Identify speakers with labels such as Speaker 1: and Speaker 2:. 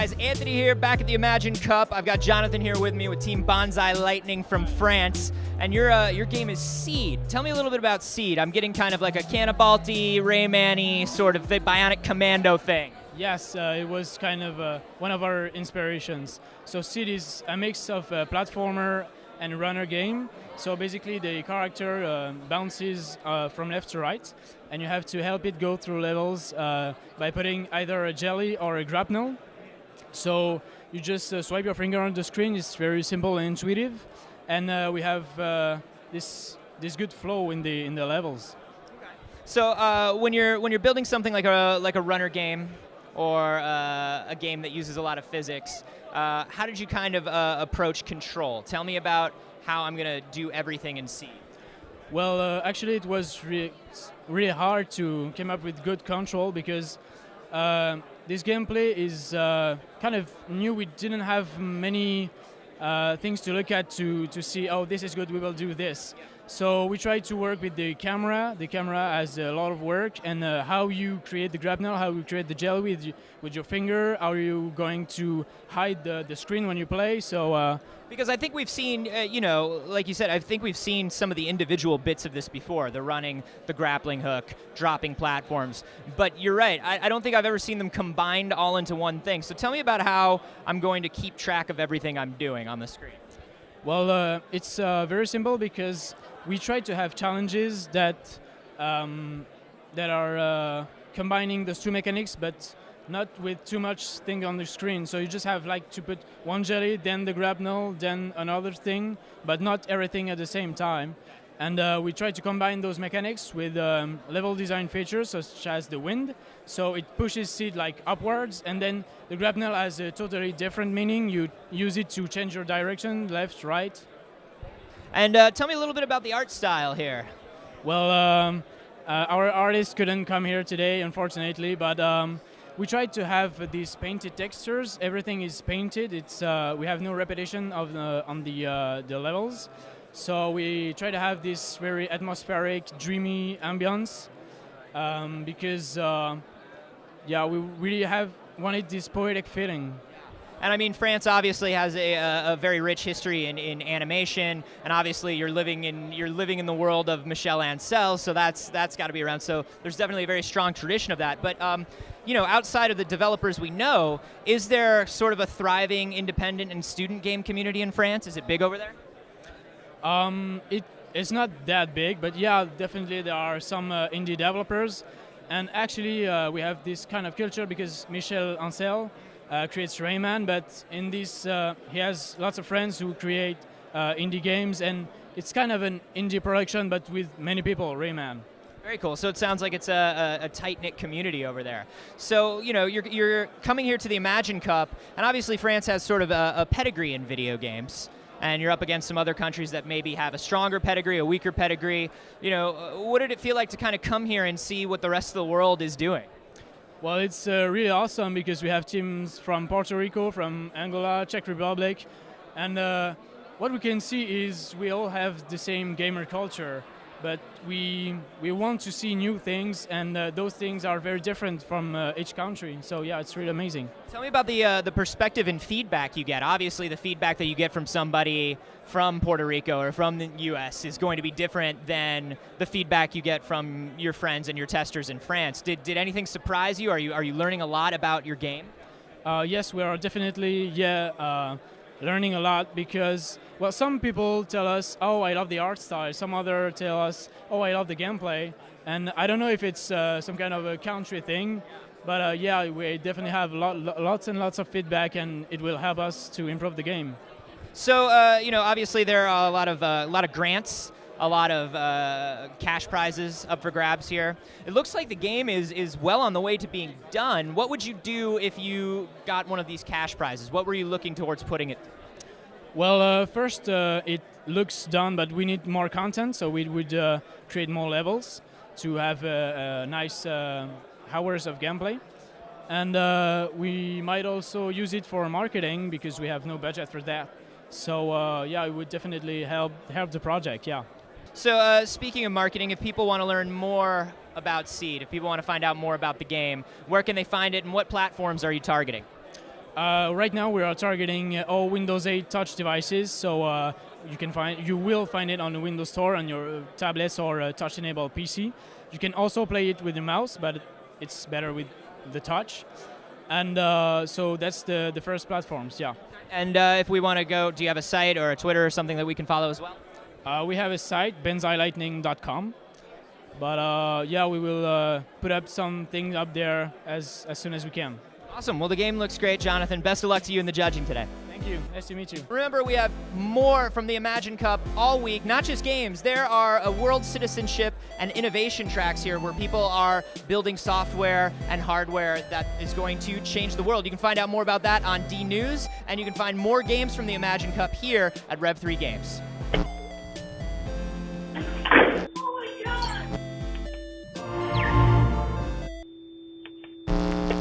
Speaker 1: guys? Anthony here, back at the Imagine Cup. I've got Jonathan here with me with Team Bonsai Lightning from France, and your game is Seed. Tell me a little bit about Seed. I'm getting kind of like a Cannibalti, Rayman-y sort of Bionic Commando thing.
Speaker 2: Yes, it was kind of one of our inspirations. So Seed is a mix of a platformer and runner game. So basically the character bounces from left to right, and you have to help it go through levels by putting either a jelly or a grapnel. So you just swipe your finger on the screen. It's very simple and intuitive, and we have this good flow in the levels.
Speaker 1: Okay. So when you're building something like a runner game or a game that uses a lot of physics, how did you kind of approach control? Tell me about how I'm going to do everything in Seed.
Speaker 2: Well, actually it was really hard to come up with good control because this gameplay is kind of new. We didn't have many things to look at to see, oh, this is good, we will do this. So we tried to work with the camera. The camera has a lot of work, and how you create the grapnel, how you create the jelly with your finger, how are you going to hide the screen when you play. So
Speaker 1: because I think we've seen, like you said, I think we've seen some of the individual bits of this before, the running, the grappling hook, dropping platforms. But you're right, I don't think I've ever seen them combined all into one thing. So tell me about how I'm going to keep track of everything I'm doing on the screen.
Speaker 2: Well, it's very simple because we try to have challenges that are combining those two mechanics, but not with too much thing on the screen. So you just have like to put one jelly, then the grapnel, then another thing, but not everything at the same time. And we try to combine those mechanics with level design features such as the wind. So it pushes Seed like upwards, and then the grapnel has a totally different meaning. You use it to change your direction, left, right.
Speaker 1: And tell me a little bit about the art style here.
Speaker 2: Well, our artist couldn't come here today, unfortunately, but we tried to have these painted textures. Everything is painted. It's we have no repetition of on the levels. So we try to have this very atmospheric, dreamy ambience because, yeah, we really wanted this poetic feeling.
Speaker 1: And I mean, France obviously has a very rich history in animation, and obviously you're living in the world of Michel Ancel, so that's got to be around. So there's definitely a very strong tradition of that. But outside of the developers we know, is there sort of a thriving independent and student game community in France? Is it big over there?
Speaker 2: It's not that big, but yeah, definitely there are some indie developers, and actually we have this kind of culture because Michel Ancel creates Rayman, but in this he has lots of friends who create indie games, and it's kind of an indie production, but with many people, Rayman.
Speaker 1: Very cool. So it sounds like it's a tight-knit community over there. So, you're coming here to the Imagine Cup, and obviously France has sort of a pedigree in video games, and you're up against some other countries that maybe have a stronger pedigree, a weaker pedigree. What did it feel like to kind of come here and see what the rest of the world is doing?
Speaker 2: Well, it's really awesome because we have teams from Puerto Rico, from Angola, Czech Republic, and what we can see is we all have the same gamer culture, but we want to see new things, and those things are very different from each country. So yeah, it's really amazing.
Speaker 1: Tell me about the perspective and feedback you get. Obviously, the feedback that you get from somebody from Puerto Rico or from the U.S. is going to be different than the feedback you get from your friends and your testers in France. Did anything surprise you? Are you learning a lot about your game?
Speaker 2: Yes, we are definitely learning a lot because, well, some people tell us, oh, I love the art style. Some other tell us, oh, I love the gameplay. And I don't know if it's some kind of a country thing, but yeah, we definitely have lots and lots of feedback, and it will help us to improve the game.
Speaker 1: So, obviously there are a lot of grants, a lot of cash prizes up for grabs here. It looks like the game is well on the way to being done. What would you do if you got one of these cash prizes? What were you looking towards putting it?
Speaker 2: Well, first it looks done, but we need more content, so we would create more levels to have nice hours of gameplay. And we might also use it for marketing because we have no budget for that. So yeah, it would definitely help the project, yeah.
Speaker 1: So speaking of marketing, if people want to learn more about Seed, if people want to find out more about the game, where can they find it and what platforms are you targeting?
Speaker 2: Right now, we are targeting all Windows 8 touch devices, so you will find it on the Windows Store on your tablets or touch-enabled PC. You can also play it with your mouse, but it's better with the touch. And so that's the first platforms, yeah.
Speaker 1: And if we want to go, do you have a site or a Twitter or something that we can follow as well?
Speaker 2: We have a site, benzailightning.com. But yeah, we will put up something up there as soon as we can.
Speaker 1: Awesome. Well, the game looks great, Jonathan. Best of luck to you in the judging today.
Speaker 2: Thank you. Nice to meet you.
Speaker 1: Remember, we have more from the Imagine Cup all week, not just games. There are a world citizenship and innovation tracks here where people are building software and hardware that is going to change the world. You can find out more about that on D News, and you can find more games from the Imagine Cup here at Rev3 Games.